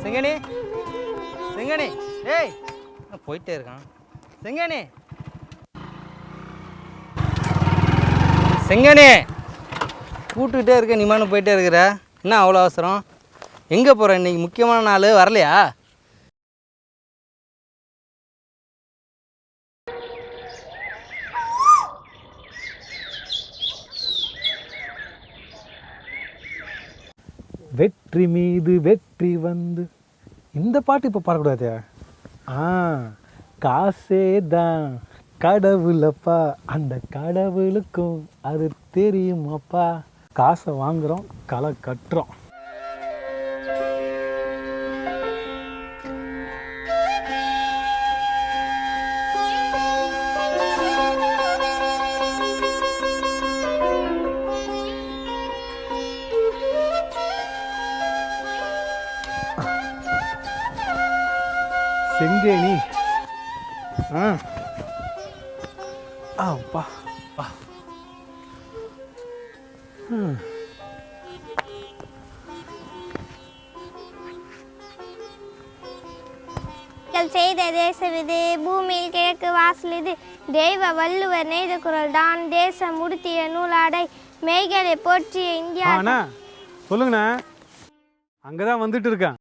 செங்கனி செங்கனி ஏய் போயிட்டே இருக்கான். செங்கனி செங்கனி கூப்பிட்டுக்கிட்டே இருக்க, நீ மானு போயிட்டே இருக்கிற. என்ன அவ்வளோ அவசரம்? எங்கே போகிற? இன்றைக்கி முக்கியமான நாள், வரலையா? வெற்றி மீது வெற்றி வந்து இந்த பாட்டு இப்போ பாடக்கூடாது. காசே தான் கடவுளப்பா, அந்த கடவுளுக்கும் அது தெரியுமாப்பா. காசை வாங்குகிறோம், களை கட்டுறோம். செங்கேணி அப்பா செய்த தேசவிது பூமியில் கிழக்கு வாசல் இது தெய்வ வள்ளுவர் நெய்த குரல் தான் தேசம் உடுத்திய நூலாடை மேய்களை போற்றிய இந்தியா. சொல்லுங்கண்ணா, அங்கதான் வந்துட்டு இருக்கேன்.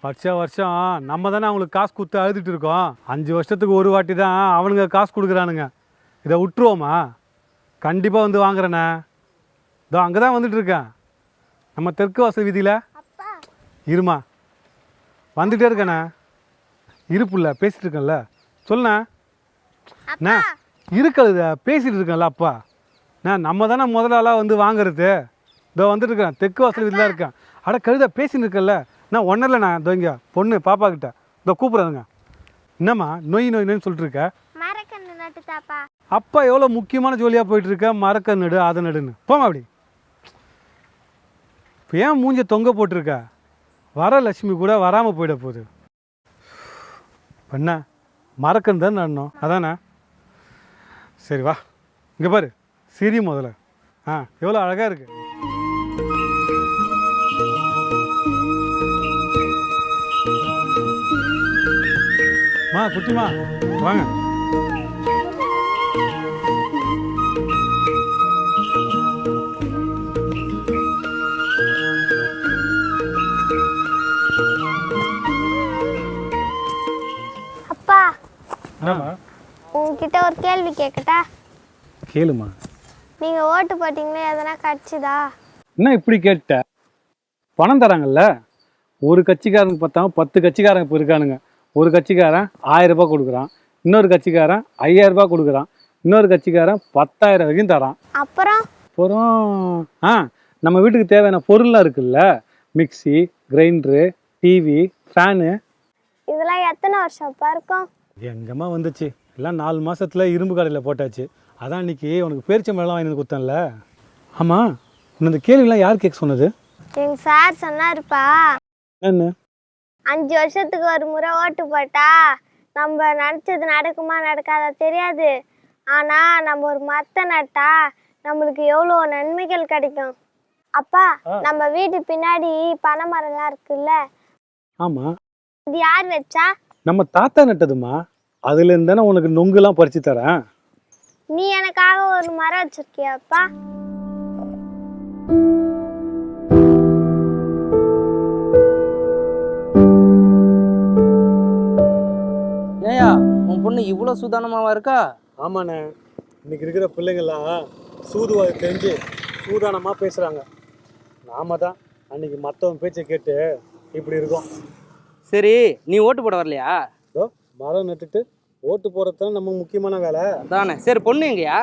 வருஷம் நம்ம தானே அவங்களுக்கு காசு கொடுத்து அழுதுட்டு இருக்கோம். 5 வருஷத்துக்கு ஒரு வாட்டி தான் அவனுங்க காசு கொடுக்குறானுங்க. இதை விட்டுருவோமா? கண்டிப்பாக வந்து வாங்குறேண்ணே. இதோ அங்கே தான் வந்துட்டு இருக்கேன், நம்ம தெற்கு வாசல் வீதியில். இருமா, வந்துட்டே இருக்கேண்ணே. இருப்புல்ல, பேசிட்டு இருக்கேன்ல, சொல்லுண்ணே. இருக்கழுத பேசிட்டு இருக்கேன்ல அப்பா. நம்ம தானே முதல் ஆளாக வந்து வாங்குறது. இதோ வந்துட்டு இருக்கேன், தெற்கு வாசல் வீதியில் இருக்கேன். அட கழுத பேசின்னு இருக்கேன்ல. நான் ஒன்றும் இல்லைண்ணா, இதோ இங்கே பொண்ணு பாப்பா கிட்ட இதோ கூப்பிட்றாங்க. என்னம்மா நொய் நொய் நொய்னு சொல்லிட்டு இருக்க? அப்பா எவ்வளோ முக்கியமான ஜோலியாக போயிட்டு இருக்க. மரக்க நடு அதை நடுன்னு போமா அப்படி. இப்போ ஏன் மூஞ்ச தொங்க போட்டிருக்க? வர லட்சுமி கூட வராமல் போயிட போகுது. என்ன மரக்கன்னு தான் நடணும், அதானே? சரி வா, இங்கே பாரு, சிரி முதல்ல. எவ்வளோ அழகாக இருக்கு. குட்டிமா வாங்க. அப்பா, உங்ககிட்ட ஒரு கேள்வி கேட்கட்டா? கேளுமா. நீங்க ஓட்டு போட்டீங்களே, எதனா கிடைச்சதா? என்ன இப்படி கேட்ட? பணம் தராங்கல்ல. ஒரு கட்சிக்காரங்க பார்த்தாலும் 10 கட்சிக்காரங்க இப்போ இருக்கானுங்க. ஒரு கட்சிக்காரன் 1000 ரூபாய் கொடுக்குறான், இன்னொரு கட்சிக்காரன் 5000 ரூபாய் கொடுக்குறான், இன்னொரு கட்சிக்காரன் 10,000 வரைக்கும் தரான். அப்புறம் நம்ம வீட்டுக்கு தேவையான பொருள்லாம் இருக்குல்ல, மிக்சி, கிரைண்டரு, டிவி, ஃபேனு, இதெல்லாம் எத்தனை வருஷம் இருக்கும்? எங்கம்மா வந்துச்சு, எல்லாம் 4 மாசத்துல இரும்பு கடையில் போட்டாச்சு. அதான் இன்னைக்கு உனக்கு பேரிச்சம்பழம் வாங்கி கொடுத்தேன்ல. ஆமாம், இந்த கேள்விலாம் யார் கேட்க சொன்னது? எங்க சார் சொன்னாருப்பா. என்ன? 5 வருஷத்துக்கு ஒரு முறை ஓட்டு போட்டா நம்ம நினச்சது நடக்குமா நடக்காதா தெரியாது. ஆனால் நம்ம ஒரு மரத்தை நட்டா நம்மளுக்கு எவ்வளோ நன்மைகள் கிடைக்கும். அப்பா, நம்ம வீட்டு பின்னாடி பனை மரம்லாம் இருக்குல்ல. ஆமாம். இது யார் வச்சா? நம்ம தாத்தா நட்டதுமா. அதுலேருந்து தானே உனக்கு நொங்குலாம் பறிச்சு தரேன். நீ எனக்காக ஒரு மரம் வச்சிருக்கியாப்பா? ஏயா, உன் பொண்ணு இவ்வளோ சூதானமாவா இருக்கா? ஆமாண்ணே, இன்னைக்கு இருக்கிற பிள்ளைங்கள்லாம் சூதுவாது தெரிஞ்சு சூதானமாக பேசுகிறாங்க. நாம தான் அன்னைக்கு மற்றவன் பேச்சை கேட்டு இப்படி இருக்கோம். சரி, நீ ஓட்டு போட வரலையா? மரம் நட்டுட்டு ஓட்டு போடுறது தான் நம்ம முக்கியமான வேலை தானே. சரி, பொண்ணு எங்கயா?